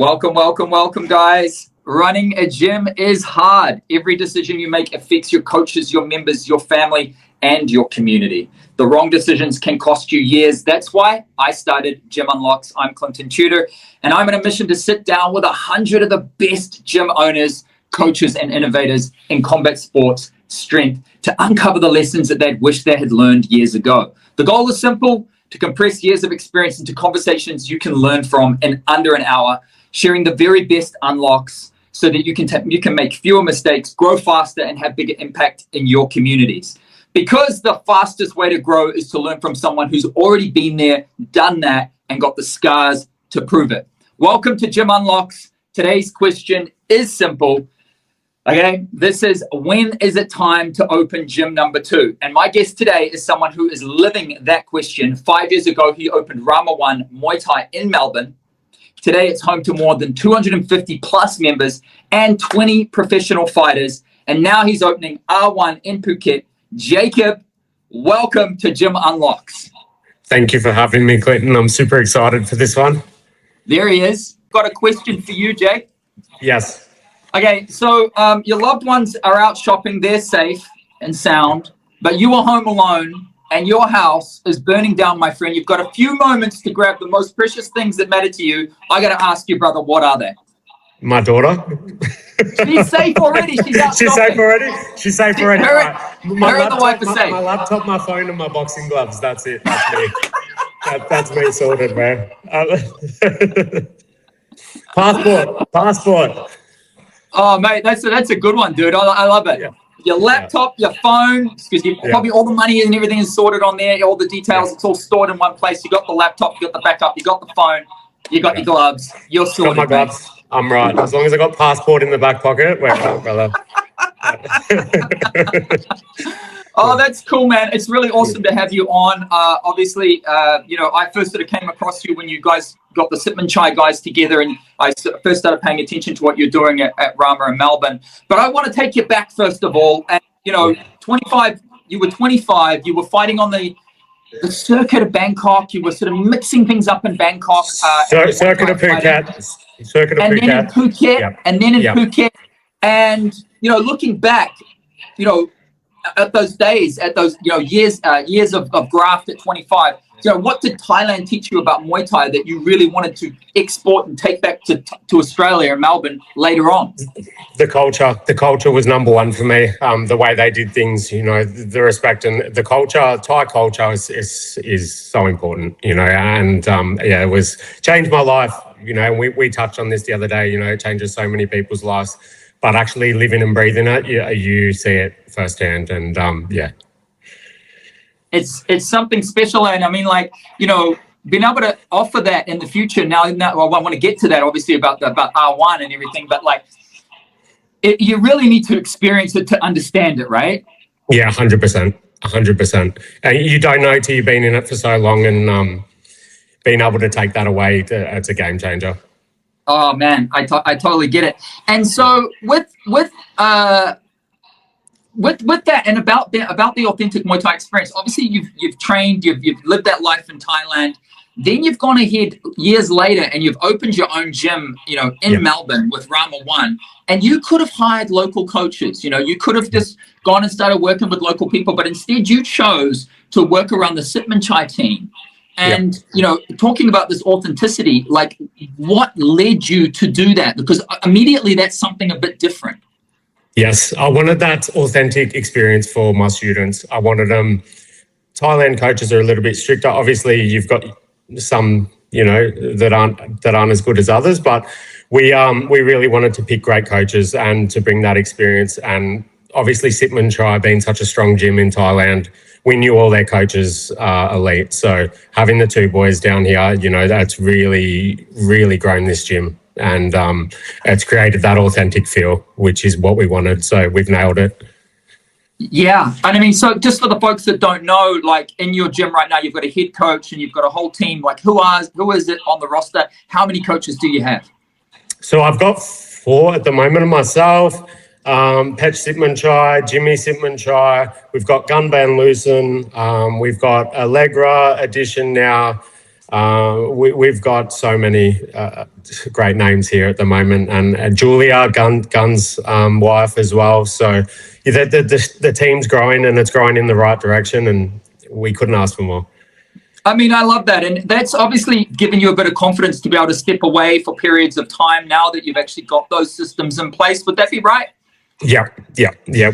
Welcome, welcome, welcome, guys. Running a gym is hard. Every decision you make affects your coaches, your members, your family, and your community. The wrong decisions can cost you years. That's why I started Gym Unlocks. I'm Clinton Tudor, and I'm on a mission to sit down with 100 of the best gym owners, coaches, and innovators in combat sports strength to uncover the lessons that they'd wish they had learned years ago. The goal is simple: to compress years of experience into conversations you can learn from in under an hour, sharing the very best unlocks so that you can make fewer mistakes, grow faster, and have bigger impact in your communities. Because the fastest way to grow is to learn from someone who's already been there, done that, and got the scars to prove it. Welcome to Gym Unlocks. Today's question is simple. Okay, this is: when is it time to open gym number 2? And my guest today is someone who is living that question. 5 years ago, he opened Rama Muay Thai in Melbourne. Today, it's home to more than 250 plus members and 20 professional fighters. And now he's opening R1 in Phuket. Jacob, welcome to Gym Unlocks. Thank you for having me, Clinton. I'm super excited for this one. There he is. Got a question for you, Jake. Yes. Okay, so your loved ones are out shopping. They're safe and sound, but you are home alone and your house is burning down, my friend. You've got a few moments to grab the most precious things that matter to you. I got to ask you, brother, what are they? My daughter. She's safe already. She's out She's shopping. safe already? She's safe already. The wife is safe. My laptop, my phone, and my boxing gloves. That's it. That's me. That's me sorted, man. Passport. Oh, mate, that's a good one, dude. I love it. Yeah. Your laptop, your phone, probably all the money and everything is sorted on there. All the details, it's all stored in one place. You got the laptop, you got the backup, you got the phone, you got your gloves. You're sorted. Got my gloves. I'm right. As long as I got passport in the back pocket, we're right, brother. Oh, that's cool, man. It's really awesome to have you on. Obviously, I first sort of came across you when you guys got the Sitman Chai guys together, and I first started paying attention to what you're doing at Rama in Melbourne. But I want to take you back first of all. And, 25, you were 25, you were fighting on the circuit of Bangkok. You were sort of mixing things up in Bangkok. Circuit of Phuket. And then in Phuket. And, looking back, at those days, at those years of graft at 25, what did Thailand teach you about Muay Thai that you really wanted to export and take back to Australia and Melbourne later on? The culture was number one for me. The way they did things, the respect and the culture. Thai culture is so important, and it was changed my life. We touched on this the other day. It changes so many people's lives. But actually living and breathing it, you see it firsthand, and it's something special. And I mean, being able to offer that in the future. Now I want to get to that, obviously, about R1 and everything. But you really need to experience it to understand it, right? Yeah, 100%. And you don't know till you've been in it for so long, and being able to take that away, it's a game changer. Oh man, I totally get it. And so with that and about the authentic Muay Thai experience, obviously you've trained, you've lived that life in Thailand. Then you've gone ahead years later and you've opened your own gym, in Melbourne with Rama 1. And you could have hired local coaches. You could have just gone and started working with local people, but instead you chose to work around the Sitman Chai team. And, talking about this authenticity, what led you to do that? Because immediately that's something a bit different. Yes, I wanted that authentic experience for my students. I wanted them. Thailand coaches are a little bit stricter. Obviously, you've got some, that aren't as good as others, but we really wanted to pick great coaches and to bring that experience. And obviously, Sitman Chai being such a strong gym in Thailand, we knew all their coaches are elite. So having the two boys down here, that's really, really grown this gym. And it's created that authentic feel, which is what we wanted. So we've nailed it. Yeah. And I mean, so just for the folks that don't know, in your gym right now, you've got a head coach and you've got a whole team. Who is it on the roster? How many coaches do you have? So I've got 4 at the moment of myself. Pech Sitman Chai, Jimmy Sitman Chai. We've got Gunban Lucen. We've got Allegra Edition now. We've got so many great names here at the moment, and Julia, Gun's wife as well. So the team's growing, and it's growing in the right direction, and we couldn't ask for more. I mean, I love that. And that's obviously given you a bit of confidence to be able to step away for periods of time now that you've actually got those systems in place. Would that be right? Yeah.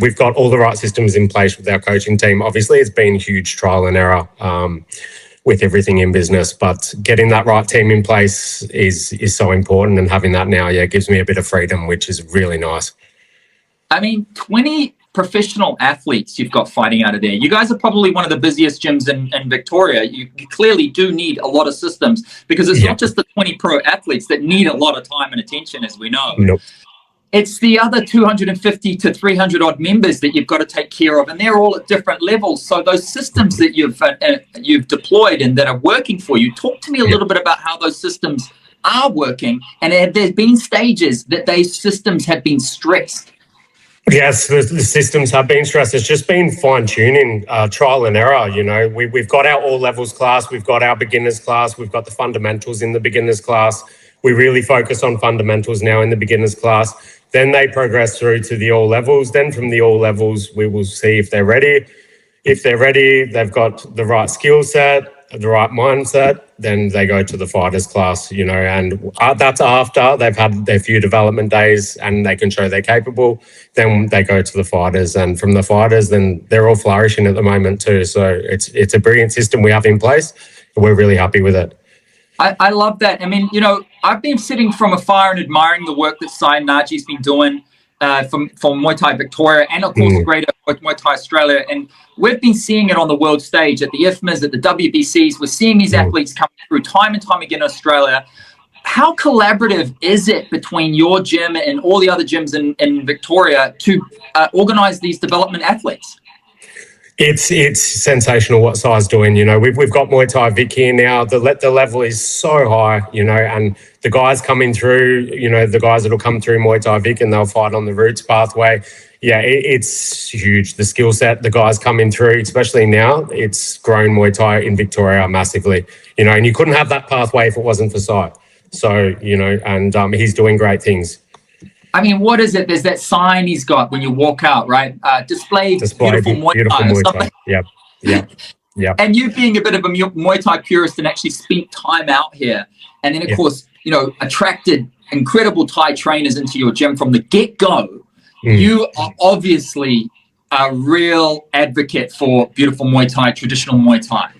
We've got all the right systems in place with our coaching team. Obviously, it's been huge trial and error with everything in business, but getting that right team in place is so important. And having that now, gives me a bit of freedom, which is really nice. I mean, 20 professional athletes you've got fighting out of there. You guys are probably one of the busiest gyms in Victoria. You clearly do need a lot of systems, because it's not just the 20 pro athletes that need a lot of time and attention, as we know. Nope. It's the other 250 to 300 odd members that you've got to take care of, and they're all at different levels. So those systems that you've deployed and that are working for you, talk to me a little bit about how those systems are working, and have there been stages that those systems have been stressed? Yes, the systems have been stressed. It's just been fine-tuning, trial and error. We've got our all levels class, we've got our beginners class, we've got the fundamentals in the beginners class. We really focus on fundamentals now in the beginners class. Then they progress through to the all levels. Then from the all levels, we will see if they're ready. If they're ready, they've got the right skill set, the right mindset, then they go to the fighters class, and that's after they've had their few development days and they can show they're capable. Then they go to the fighters, and from the fighters, then they're all flourishing at the moment too. So it's a brilliant system we have in place. We're really happy with it. I love that. I mean, I've been sitting from afar and admiring the work that Sai Naji's been doing from Muay Thai Victoria, and of course greater Muay Thai Australia. And we've been seeing it on the world stage at the IFMAs, at the WBCs. We're seeing these athletes come through time and time again in Australia. How collaborative is it between your gym and all the other gyms in Victoria to organize these development athletes? It's sensational what Sai's doing. We've got Muay Thai Vic here now. The level is so high, and the guys coming through, the guys that'll come through Muay Thai Vic and they'll fight on the roots pathway. It's huge. The skill set, the guys coming through, especially now, it's grown Muay Thai in Victoria massively, and you couldn't have that pathway if it wasn't for Sai. So, and he's doing great things. I mean, what is it? There's that sign he's got when you walk out, right? Display beautiful Muay Thai or something. Yep. And you being a bit of a Muay Thai purist and actually spent time out here, and then, of course, attracted incredible Thai trainers into your gym from the get-go. You are obviously a real advocate for beautiful Muay Thai, traditional Muay Thai.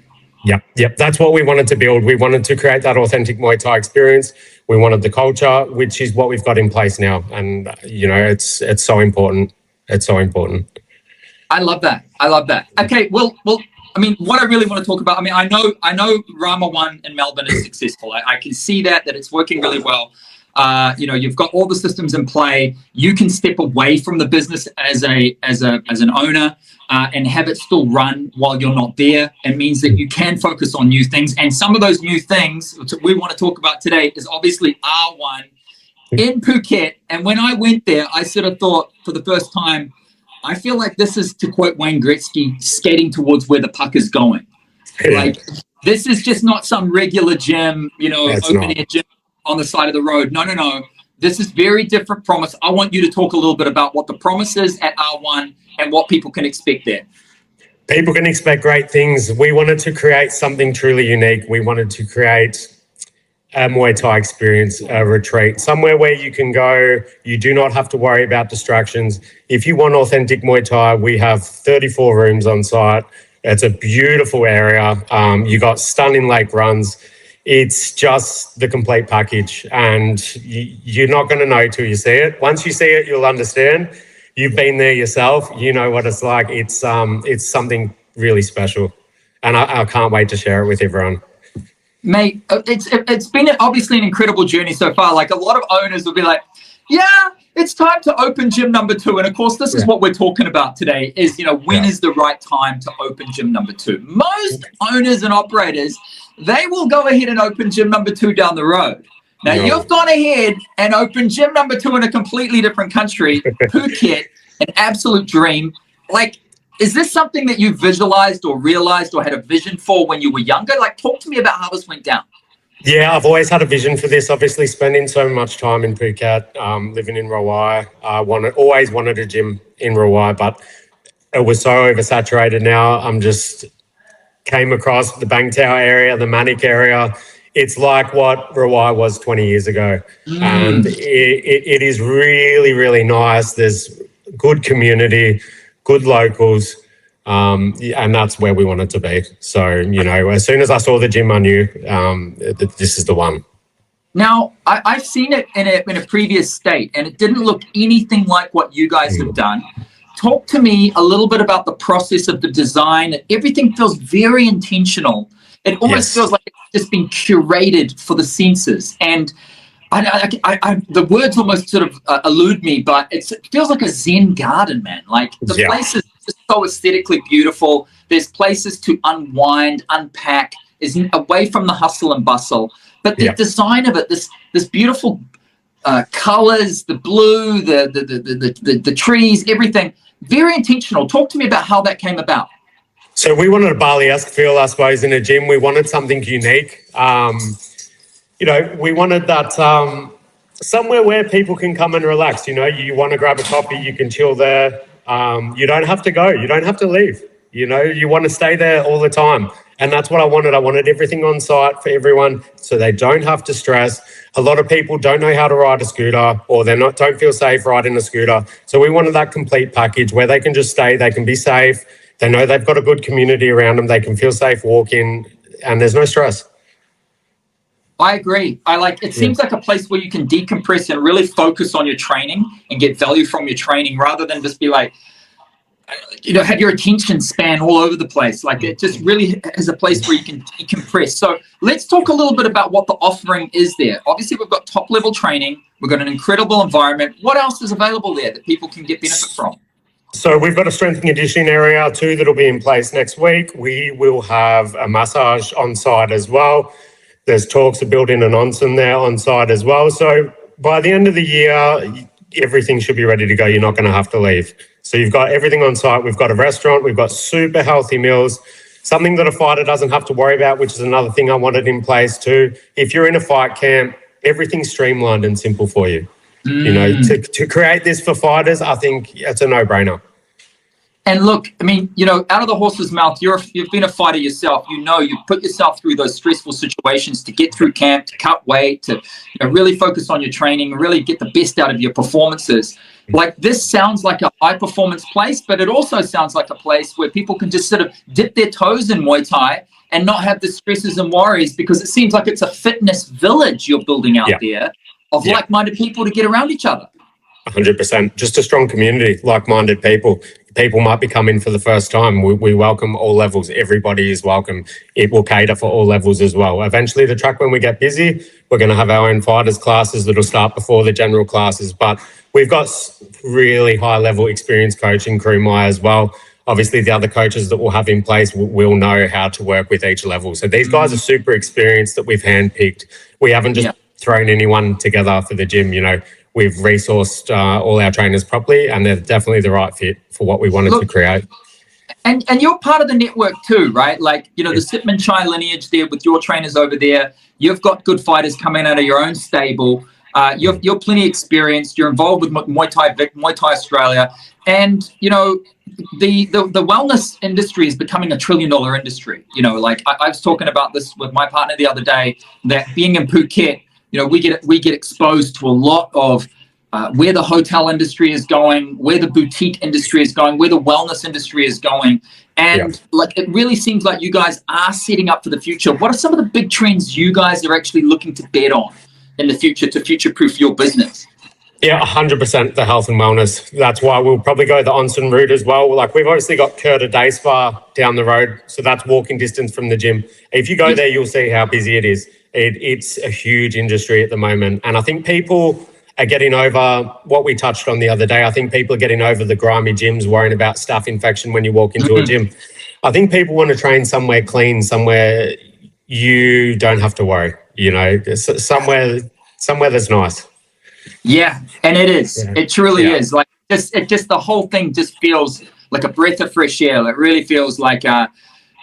Yep. That's what we wanted to build. We wanted to create that authentic Muay Thai experience. We wanted the culture, which is what we've got in place now. And, it's so important. It's so important. I love that. Okay, well, I mean, what I really want to talk about, I mean, I know Rama 1 in Melbourne is successful. I can see that it's working really well. You've got all the systems in play. You can step away from the business as an owner and have it still run while you're not there. It means that you can focus on new things. And some of those new things which we want to talk about today is obviously R1 in Phuket. And when I went there, I sort of thought for the first time, I feel like this is, to quote Wayne Gretzky, skating towards where the puck is going. Like, this is just not some regular gym, open air gym on the side of the road. No. This is very different promise. I want you to talk a little bit about what the promise is at R1 and what people can expect there. People can expect great things. We wanted to create something truly unique. We wanted to create a Muay Thai experience, a retreat, somewhere where you can go. You do not have to worry about distractions. If you want authentic Muay Thai, we have 34 rooms on site. It's a beautiful area. You got stunning lake runs. It's just the complete package, and you're not going to know till you see it. Once you see it, you'll understand. You've been there yourself. You know what it's like. It's something really special, and I can't wait to share it with everyone. Mate, it's been obviously an incredible journey so far. Like, a lot of owners will be like, yeah, it's time to open gym number 2. And of course, this is what we're talking about today is, when is the right time to open gym number 2? Most owners and operators, they will go ahead and open gym number 2 down the road. Now, you've gone ahead and opened gym number 2 in a completely different country, Phuket, an absolute dream. Like, Is this something that you visualized or realized or had a vision for when you were younger? Like, talk to me about how this went down. Yeah, I've always had a vision for this. Obviously, spending so much time in Phuket, living in Rawai, always wanted a gym in Rawai, but it was so oversaturated now. I'm just came across the Bangtao area, the Manik area. It's like what Rawai was 20 years ago. And it is really, really nice. There's good community, good locals. And that's where we wanted to be. So, you know, as soon as I saw the gym, I knew that this is the one. Now, I've seen it in a previous state, and it didn't look anything like what you guys have done. Talk to me a little bit about the process of the design. Everything feels very intentional. It almost feels like it's just been curated for the senses. And the words almost sort of elude me, but it feels like a Zen garden, man. Like the place is just so aesthetically beautiful. There's places to unwind, unpack, is away from the hustle and bustle. But the design of it, this beautiful colors, the blue, the trees, everything, very intentional. Talk to me about how that came about. So we wanted a Bali-esque feel, I suppose, in a gym. We wanted something unique. You know, we wanted that somewhere where people can come and relax. You know, you want to grab a coffee, you can chill there. You don't have to go. You don't have to leave. You know, you want to stay there all the time. And that's what I wanted. I wanted everything on site for everyone so they don't have to stress. A lot of people don't know how to ride a scooter, or don't feel safe riding a scooter. So we wanted that complete package where they can just stay, they can be safe. They know they've got a good community around them. They can feel safe walking, and there's no stress. I agree. It seems like a place where you can decompress and really focus on your training and get value from your training, rather than just be like, you know, have your attention span all over the place. Like, it just really is a place where you can decompress. So let's talk a little bit about what the offering is there. Obviously, we've got top level training. We've got an incredible environment. What else is available there that people can get benefit from? So we've got a strength and conditioning area too that'll be in place next week. We will have a massage on site as well. There's talks of building an onsen there on site as well. So by the end of the year, everything should be ready to go. You're not going to have to leave. So you've got everything on site. We've got a restaurant. We've got super healthy meals, something that a fighter doesn't have to worry about, which is another thing I wanted in place too. If you're in a fight camp, everything's streamlined and simple for you. You know, to create this for fighters, I think it's a no-brainer. And look, I mean, you know, out of the horse's mouth, you've been a fighter yourself. You know, you put yourself through those stressful situations to get through camp, to cut weight, to really focus on your training, really get the best out of your performances. Like, this sounds like a high-performance place, but it also sounds like a place where people can just sort of dip their toes in Muay Thai and not have the stresses and worries, because it seems like it's a fitness village you're building out there of like-minded people to get around each other. 100%. Just a strong community, like-minded people. People might be coming for the first time. We welcome all levels. Everybody is welcome. It will cater for all levels as well. Eventually, the track, when we get busy, we're going to have our own fighters classes that'll start before the general classes. But we've got really high-level experienced coaching crew, Maya, as well. Obviously, the other coaches that we'll have in place will know how to work with each level. So these guys are super experienced that we've handpicked. We haven't just thrown anyone together for the gym, you know. We've resourced all our trainers properly, and they're definitely the right fit for what we wanted to create. And you're part of the network too, right? Like, you know, the Sitman Chai lineage there with your trainers over there. You've got good fighters coming out of your own stable. You're plenty experienced. You're involved with Muay Thai Australia. And, you know, the wellness industry is becoming $1 trillion industry. You know, like I was talking about this with my partner the other day, that being in Phuket, you know, we get exposed to a lot of where the hotel industry is going, where the boutique industry is going, where the wellness industry is going. And like, it really seems like you guys are setting up for the future. What are some of the big trends you guys are actually looking to bet on in the future to future-proof your business? Yeah, 100% the health and wellness. That's why we'll probably go the onsen route as well. Like, we've obviously got Kurta Day Spa down the road, so that's walking distance from the gym. If you go there, you'll see how busy it is. It's a huge industry at the moment. And I think people are getting over what we touched on the other day. I think people are getting over the grimy gyms, worrying about staph infection when you walk into a gym. I think people want to train somewhere clean, somewhere you don't have to worry, you know, somewhere that's nice. Yeah, and it is. It truly is. Like, the whole thing just feels a breath of fresh air. It really feels like I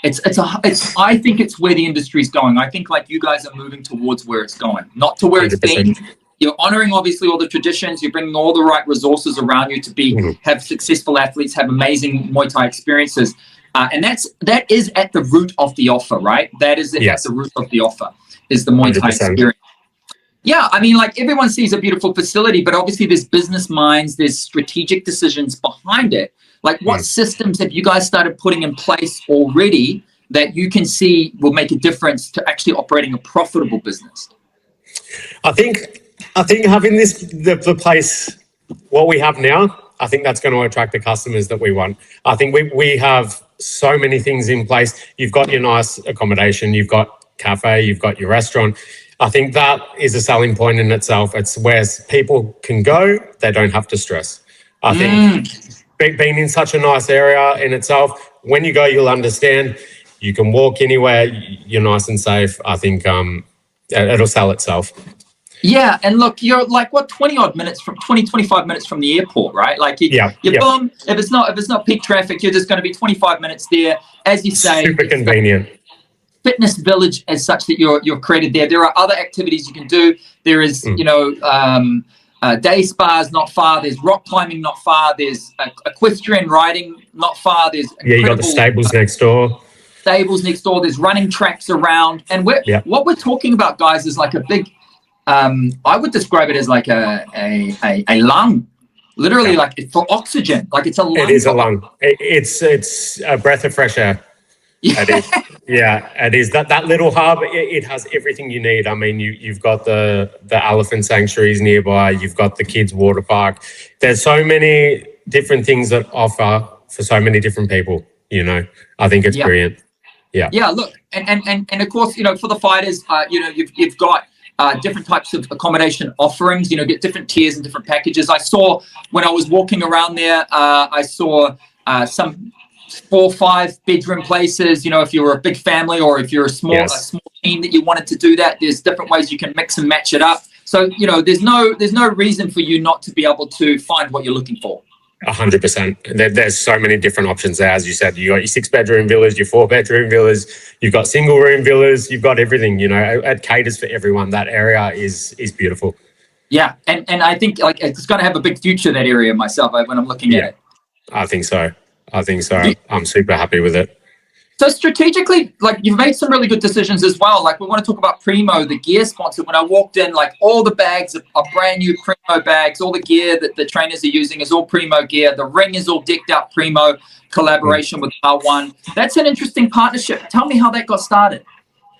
think it's where the industry's going. I think like you guys are moving towards where it's going, not to where it's been. You're honoring obviously all the traditions. You're bringing all the right resources around you to have successful athletes, have amazing Muay Thai experiences, and that is at the root of the offer, right? That is at the root of the offer is the Muay Thai 100%. Experience. Yeah, I mean, like everyone sees a beautiful facility, but obviously there's business minds, there's strategic decisions behind it. Like what systems have you guys started putting in place already that you can see will make a difference to actually operating a profitable business? I think having the place, what we have now, I think that's going to attract the customers that we want. I think we have so many things in place. You've got your nice accommodation, you've got cafe, you've got your restaurant. I think that is a selling point in itself. It's where people can go, they don't have to stress. I think being in such a nice area in itself, when you go, you'll understand. You can walk anywhere, you're nice and safe. I think it'll sell itself. Yeah, and look, you're like 25 minutes from the airport, right? Like boom, if it's not peak traffic, you're just going to be 25 minutes there. As you say, super convenient. Fitness village as such that you're created there. There are other activities you can do. There is, day spas not far. There's rock climbing not far. There's equestrian riding not far. There's you got the stables next door. There's running tracks around. And what we're talking about, guys, is like a big, I would describe it as like a lung, literally like for oxygen. Like it's a lung. It is a lung. It's a breath of fresh air. It is. Yeah, it is. That little hub, it has everything you need. I mean, you've got the elephant sanctuaries nearby. You've got the kids' water park. There's so many different things that offer for so many different people, I think it's brilliant. Yeah. Yeah, look, and of course, for the fighters, you've got different types of accommodation offerings, get different tiers and different packages. I saw when I was walking around there, I saw some 4 or 5 bedroom places, if you're a big family or if you're a small team that you wanted to do that, there's different ways you can mix and match it up. So, there's no reason for you not to be able to find what you're looking for. 100%. There's so many different options there. As you said, you got your 6-bedroom villas, your 4-bedroom villas, you've got single room villas, you've got everything, it caters for everyone. That area is beautiful. Yeah. And I think like it's going to have a big future, that area myself, when I'm looking at it. I think so. I'm super happy with it. So strategically, like you've made some really good decisions as well. Like we want to talk about Primo, the gear sponsor. When I walked in, like all the bags are brand new Primo bags. All the gear that the trainers are using is all Primo gear. The ring is all decked out Primo, collaboration with R1. That's an interesting partnership. Tell me how that got started.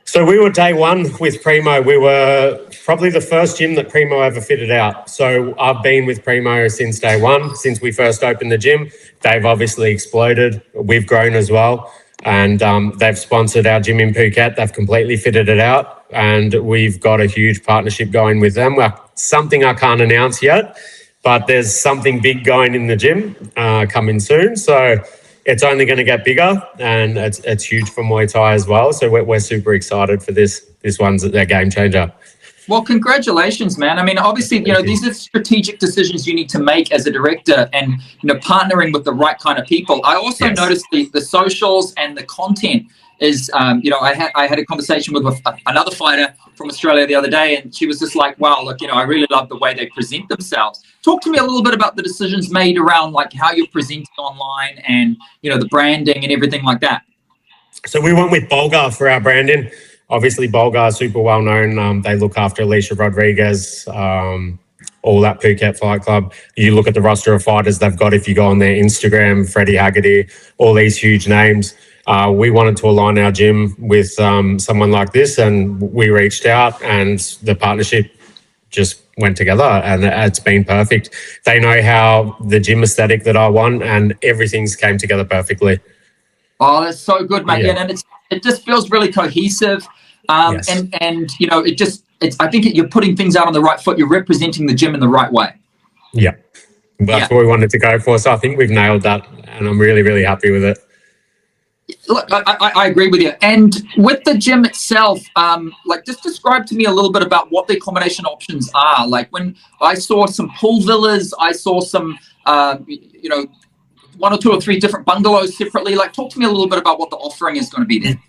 So we were day one with Primo. We were probably the first gym that Primo ever fitted out. So I've been with Primo since day one, since we first opened the gym. They've obviously exploded. We've grown as well. And they've sponsored our gym in Phuket. They've completely fitted it out. And we've got a huge partnership going with them. Something I can't announce yet, but there's something big going in the gym coming soon. So it's only going to get bigger, and it's huge for Muay Thai as well. So we're super excited for this. This one's a game changer. Well, congratulations, man. I mean, obviously, these are strategic decisions you need to make as a director, and partnering with the right kind of people. I also noticed the socials and the content is, I had a conversation with another fighter from Australia the other day, and she was just like, wow, look, I really love the way they present themselves. Talk to me a little bit about the decisions made around like how you're presenting online and, the branding and everything like that. So we went with Bulgar for our branding. Obviously, Bulgar is super well known. They look after Alicia Rodriguez, all that Phuket Fight Club. You look at the roster of fighters they've got. If you go on their Instagram, Freddie Haggerty, all these huge names. We wanted to align our gym with someone like this, and we reached out, and the partnership just went together, and it's been perfect. They know how the gym aesthetic that I want, and everything's came together perfectly. Oh, that's so good, mate. Yeah. And it just feels really cohesive. And I think you're putting things out on the right foot. You're representing the gym in the right way. Yeah. That's what we wanted to go for. So I think we've nailed that, and I'm really, really happy with it. Look, I agree with you. And with the gym itself, just describe to me a little bit about what the accommodation options are. Like when I saw some pool villas, I saw some, one or two or three different bungalows separately? Like, talk to me a little bit about what the offering is going to be there.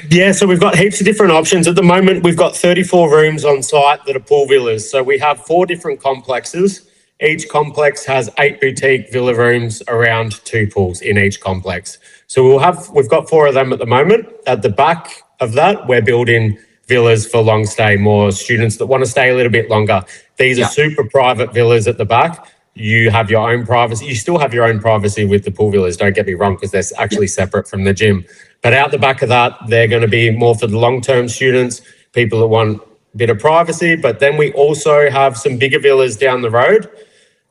Yeah, so we've got heaps of different options. At the moment, we've got 34 rooms on site that are pool villas. So we have 4 different complexes. Each complex has 8 boutique villa rooms around 2 pools in each complex. So we've got 4 of them at the moment. At the back of that, we're building villas for long stay, more students that want to stay a little bit longer. These are super private villas at the back. You have your own privacy. You still have your own privacy with the pool villas, don't get me wrong, because they're actually separate from the gym. But out the back of that, they're going to be more for the long-term students, people that want a bit of privacy. But then we also have some bigger villas down the road.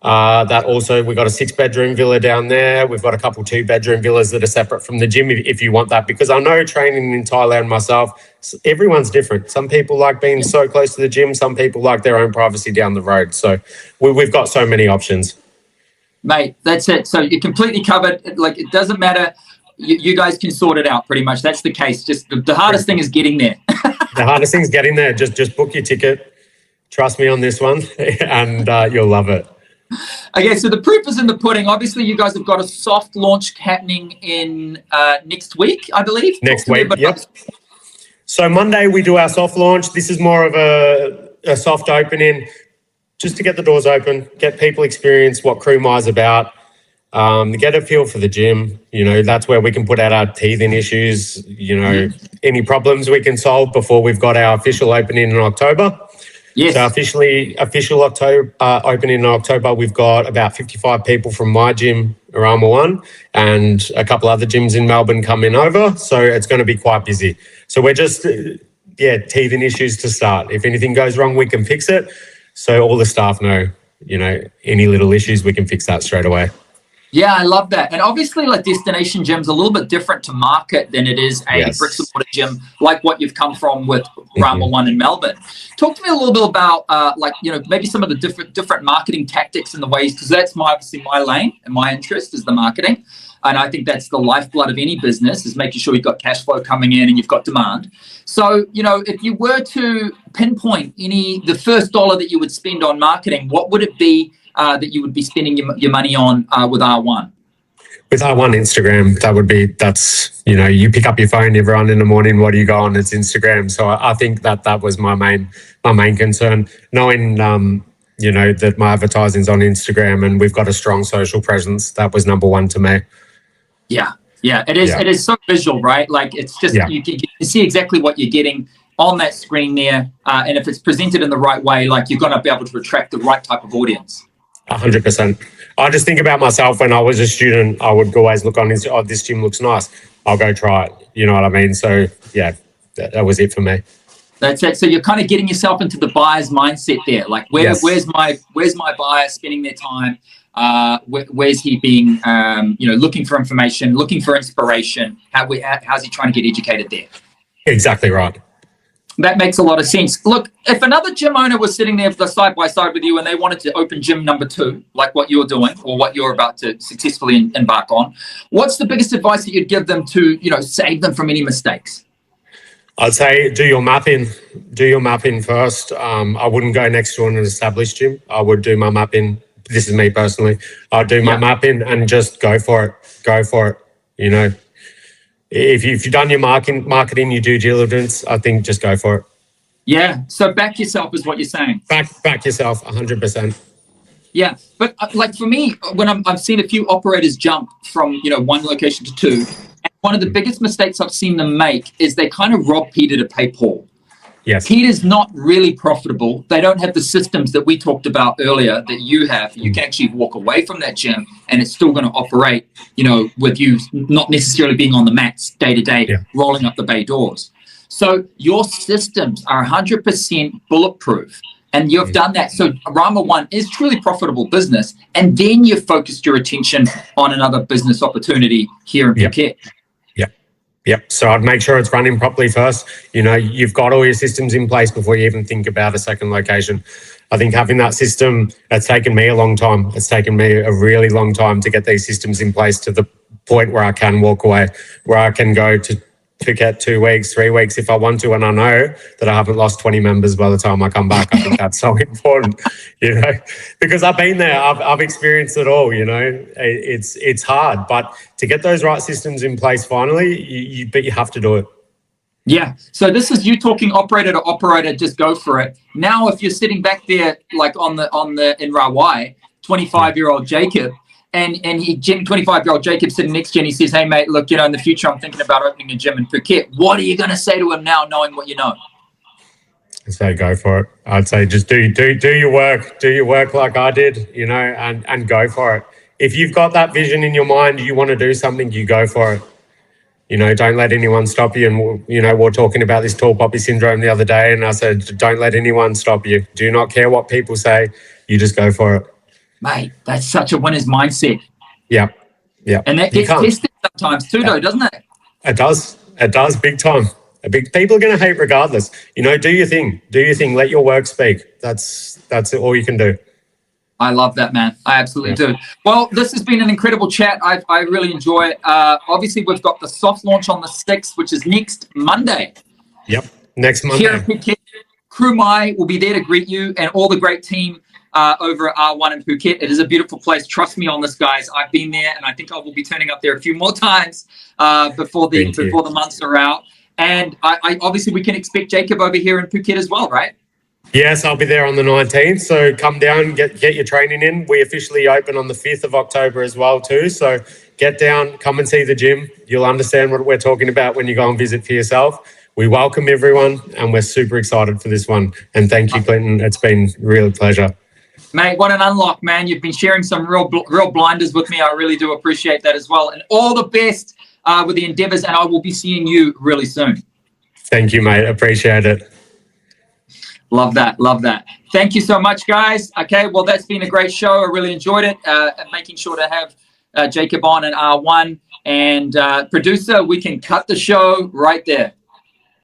We've got a 6-bedroom villa down there. We've got a couple 2-bedroom villas that are separate from the gym if you want that. Because I know training in Thailand myself, everyone's different. Some people like being so close to the gym. Some people like their own privacy down the road. So we've got so many options. Mate, that's it. So you're completely covered. Like, it doesn't matter. You guys can sort it out pretty much. That's the case. Just the hardest thing is getting there. The hardest thing is getting there. Just book your ticket. Trust me on this one, and you'll love it. Okay, so the proof is in the pudding. Obviously, you guys have got a soft launch happening in next week, I believe. Next week, yep. So Monday we do our soft launch. This is more of a soft opening, just to get the doors open, get people experience what Crew Mai's about. Get a feel for the gym. That's where we can put out our teething issues, any problems we can solve before we've got our official opening in October. Yes. So official October opening in October, we've got about 55 people from my gym, Rama 1, and a couple other gyms in Melbourne coming over. So it's going to be quite busy. So we're just, teething issues to start. If anything goes wrong, we can fix it. So all the staff know, any little issues, we can fix that straight away. Yeah, I love that. And obviously, like, destination gyms are a little bit different to market than it is a bricks and mortar gym, like what you've come from with Rama 1 in Melbourne. Talk to me a little bit about, maybe some of the different marketing tactics and the ways, because that's obviously my lane and my interest is the marketing. And I think that's the lifeblood of any business, is making sure you've got cash flow coming in and you've got demand. So, if you were to pinpoint the first dollar that you would spend on marketing, what would it be that you would be spending your money on with R1? With R1, Instagram, that's you pick up your phone, everyone in the morning, what do you go on? It's Instagram. So I think that was my main concern, knowing, that my advertising's on Instagram and we've got a strong social presence. That was number one to me. Yeah, it is. Yeah. It is so visual, right? Like, it's just, you can see exactly what you're getting on that screen there. And if it's presented in the right way, like, you're going to be able to attract the right type of audience. 100%. I just think about myself when I was a student. I would always look on Instagram, this gym looks nice, I'll go try it. You know what I mean? So yeah, that was it for me. That's it. So you're kind of getting yourself into the buyer's mindset there. Like, where's my buyer spending their time? Where's he being, looking for information, looking for inspiration? How's he trying to get educated there? Exactly right. That makes a lot of sense. Look, if another gym owner was sitting there side by side with you and they wanted to open gym number 2, like what you're doing or what you're about to successfully embark on, what's the biggest advice that you'd give them to, save them from any mistakes? I'd say do your mapping. Do your mapping first. I wouldn't go next to an established gym. I would do my mapping. This is me personally. I'd do my mapping and just go for it. Go for it, If you've done your marketing, your due diligence, I think just go for it. Yeah. So back yourself is what you're saying. Back yourself, 100%. Yeah, but like for me, when I've seen a few operators jump from one location to 2, and one of the biggest mistakes I've seen them make is they kind of rob Peter to pay Paul. Yes. Peter's not really profitable. They don't have the systems that we talked about earlier that you have. You can actually walk away from that gym and it's still going to operate, with you not necessarily being on the mats day to day, rolling up the bay doors. So your systems are 100% bulletproof and you've done that. So Rama 1 is truly profitable business. And then you've focused your attention on another business opportunity here in Phuket. Yep. So I'd make sure it's running properly first. You've got all your systems in place before you even think about a second location. I think having that system, it's taken me a long time. It's taken me a really long time to get these systems in place to the point where I can walk away, where I can go to Phuket 2 weeks, 3 weeks if I want to, and I know that I haven't lost 20 members by the time I come back. I think that's so important, because I've been there. I've experienced it all. It's hard, but to get those right systems in place finally, but you have to do it. Yeah. So this is you talking operator to operator. Just go for it. Now, if you're sitting back there like in Rawai, 25-year-old Jacob. And 25-year-old Jacob sitting next to you and he says, hey, mate, look, in the future, I'm thinking about opening a gym in Phuket. What are you going to say to him now, knowing what you know? I'd say go for it. I'd say just do your work. Do your work like I did, and go for it. If you've got that vision in your mind, you want to do something, you go for it. Don't let anyone stop you. And, we're talking about this tall poppy syndrome the other day, and I said, don't let anyone stop you. Do not care what people say. You just go for it. Mate, that's such a winner's mindset. Yeah. And that gets tested sometimes too, though, doesn't it? It does. It does, big time. People are going to hate regardless. Do your thing. Do your thing. Let your work speak. That's all you can do. I love that, man. I absolutely do. Well, this has been an incredible chat. I really enjoy it. Obviously, we've got the soft launch on the 6th, which is next Monday. Yep, next Monday. Here at Phuket, Crew Mai will be there to greet you and all the great team over at R1 in Phuket. It is a beautiful place. Trust me on this, guys. I've been there, and I think I will be turning up there a few more times before the months are out. And I obviously we can expect Jacob over here in Phuket as well, right? Yes, I'll be there on the 19th. So come down, get your training in. We officially open on the 5th of October as well too. So get down, come and see the gym. You'll understand what we're talking about when you go and visit for yourself. We welcome everyone, and we're super excited for this one. And thank you, Clinton. It's been a real pleasure. Mate, what an unlock, man. You've been sharing some real blinders with me. I really do appreciate that as well. And all the best with the endeavors, and I will be seeing you really soon. Thank you, mate. Appreciate it. Love that. Thank you so much, guys. Okay, well, that's been a great show. I really enjoyed it. Making sure to have Jacob on and R1. And producer, we can cut the show right there.